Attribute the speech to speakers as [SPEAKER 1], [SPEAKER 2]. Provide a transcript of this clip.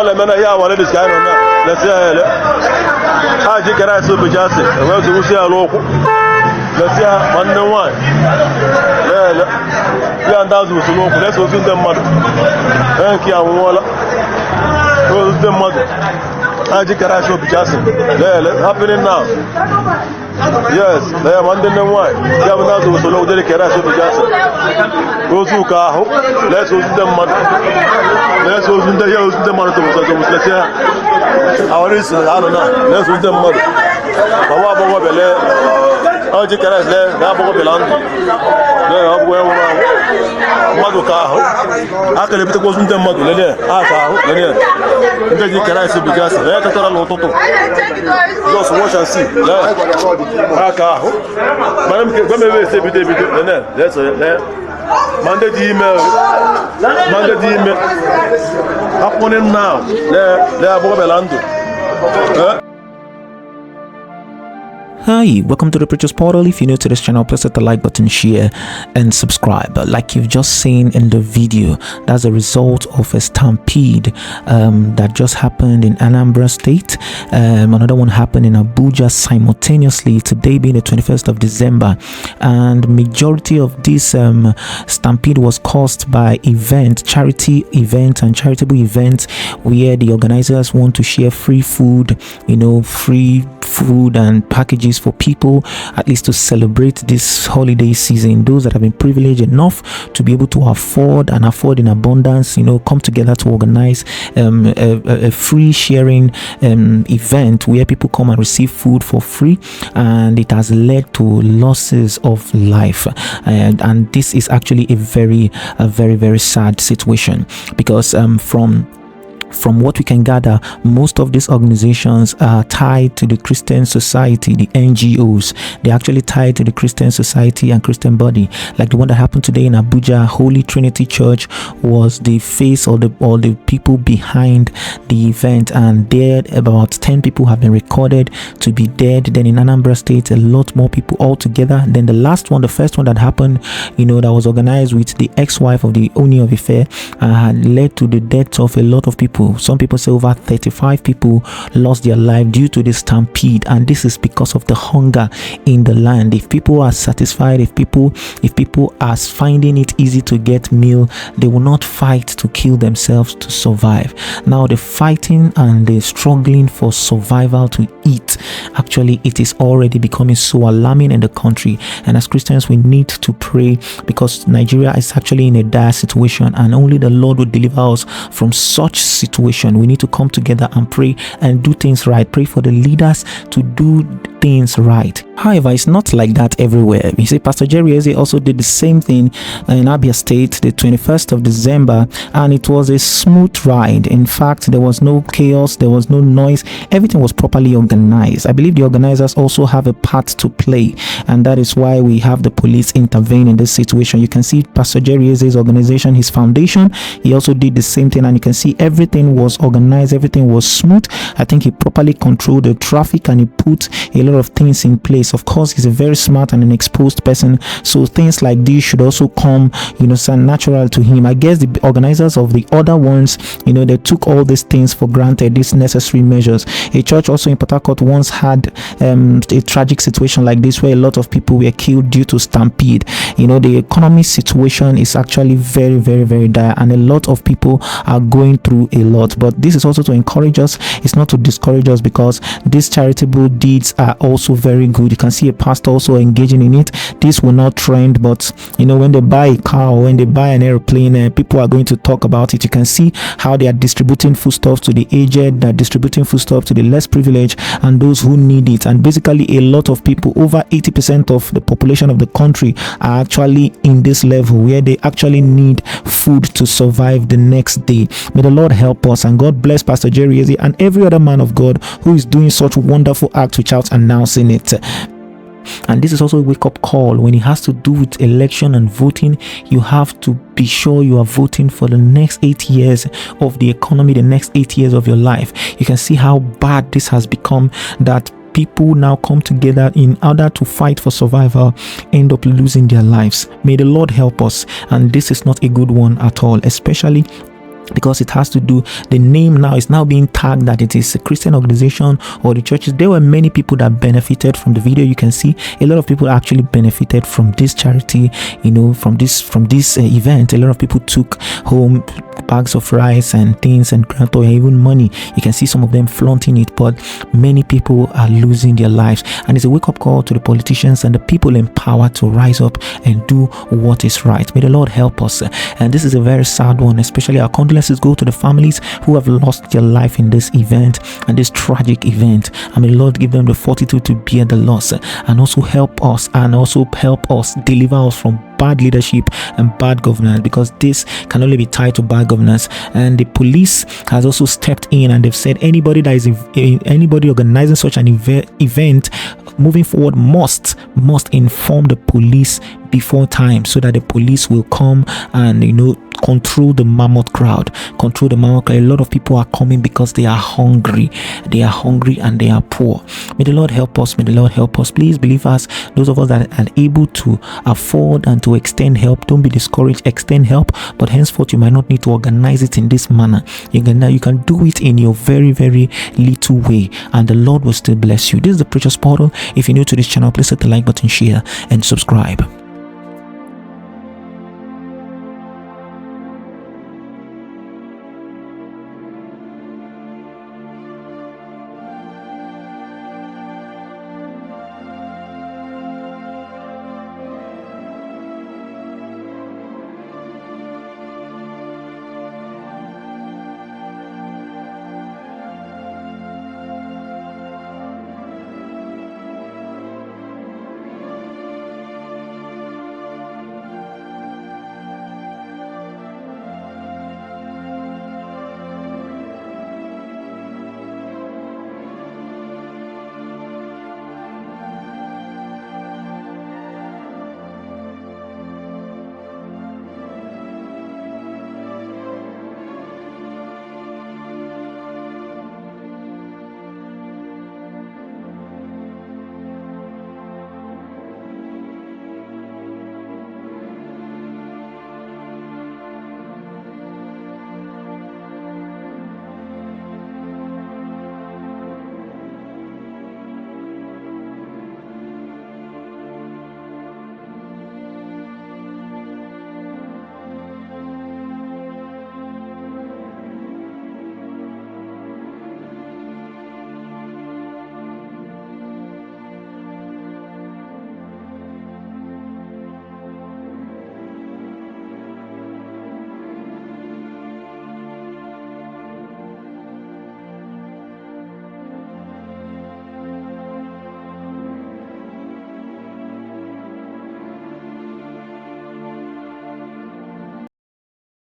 [SPEAKER 1] wala mena ya wala dis kai na la sia a ji kara so be jase wa zo sia loko la sia manne wa la ya ndazu so loko la so zinde madu ki awon wala so zinde madu a ji kara so be jase la happening now. Yes, they are Monday and why. They have not so long to the Karasu Jason. Go to Kaho, let's use the money. Let's use the years the money to let's say our is I don't know. Let's use the money. Baba Bele, Aji Karas, Gabo Belan. They have where Madu Kaho. I can live to go to the mother. Let Karas be just let us all to just watch and see. Carro, madame, comme elle veut, c'est vite, laisse, mandez d'email, apprenez now, les abobelando.
[SPEAKER 2] Hi, welcome to the Preacher's Portal. If you're new to this channel, please hit the like button, share, and subscribe. Like you've just seen in the video, that's a result of a stampede that just happened in ANAMBRA state. Another one happened in Abuja simultaneously, today being the 21st of December. And majority of this stampede was caused by charity event and charitable events where the organizers want to share free food, free food and packages for people, at least to celebrate this holiday season. Those that have been privileged enough to be able to afford in abundance, come together to organize a free sharing event where people come and receive food for free, and it has led to losses of life, and this is actually a very very sad situation, because from what we can gather, most of these organizations are tied to the Christian society, the NGOs. They're actually tied to the Christian society and Christian body. Like the one that happened today in Abuja, Holy Trinity Church was the face or the people behind the event, and there about 10 people have been recorded to be dead. Then in Anambra State, a lot more people altogether. Then the first one that happened, that was organized with the ex-wife of the Oni of Ife, had led to the death of a lot of people. Some people say over 35 people lost their life due to this stampede, and this is because of the hunger in the land. If people are satisfied, if people are finding it easy to get meal, they will not fight to kill themselves to survive. Now the fighting and the struggling for survival to eat, actually it is already becoming so alarming in the country, and as Christians we need to pray, because Nigeria is actually in a dire situation, and only the Lord will deliver us from such situation. We need to come together and pray and do things right. Pray for the leaders to do things right. However, it's not like that everywhere. You see, Pastor Jerry Eze also did the same thing in Abia State, the 21st of December, and it was a smooth ride. In fact, there was no chaos, there was no noise. Everything was properly organized. I believe the organizers also have a part to play, and that is why we have the police intervene in this situation. You can see Pastor Jerry Eze's organization, his foundation, he also did the same thing, and you can see everything was organized, everything was smooth. I think he properly controlled the traffic, and he put a lot of things in place. Of course, he's a very smart and an exposed person, so things like this should also come, sound natural to him. I guess the organizers of the other ones, they took all these things for granted, these necessary measures. A church also in Port Harcourt once had a tragic situation like this, where a lot of people were killed due to stampede. The economy situation is actually very, very, very dire, and a lot of people are going through a lot. But this is also to encourage us, it's not to discourage us, because these charitable deeds are also very good. You can see a pastor also engaging in it. This will not trend, but when they buy a car or when they buy an airplane, people are going to talk about it. You can see how they are distributing foodstuffs to the aged, they're distributing foodstuffs to the less privileged and those who need it. And basically a lot of people, over 80% of the population of the country, are actually in this level where they actually need food to survive the next day. May the Lord help us, and God bless Pastor Jerry Eze and every other man of God who is doing such wonderful acts without announcing it. And this is also a wake-up call when it has to do with election and voting. You have to be sure you are voting for the next 8 years of the economy, the next 8 years of your life. You can see how bad this has become, that people now come together in order to fight for survival, end up losing their lives. May the Lord help us, and this is not a good one at all, especially because it has to do, the name now is now being tagged that it is a Christian organization or the churches. There were many people that benefited from the video. You can see a lot of people actually benefited from this charity, you know, from this event. A lot of people took home bags of rice and things and grant or even money. You can see some of them flaunting it, but many people are losing their lives, and it's a wake-up call to the politicians and the people in power to rise up and do what is right. May the Lord help us. And this is a very sad one, especially our condolences go to the families who have lost their life in this event and this tragic event. And may the Lord give them the fortitude to bear the loss, and also help us deliver us from bad leadership and bad governance, because this can only be tied to bad governance. And the police has also stepped in, and they've said anybody organizing such an event moving forward must inform the police before time, so that the police will come and, you know, control the mammoth crowd. A lot of people are coming because they are hungry and they are poor. May the Lord help us. Please, believers, those of us that are able to afford and to extend help, don't be discouraged. Extend help, but henceforth you might not need to organize it in this manner. You can do it in your very, very little way, and the Lord will still bless you. This is the Preacher's Portal. If you're new to this channel, please hit the like button, share and subscribe.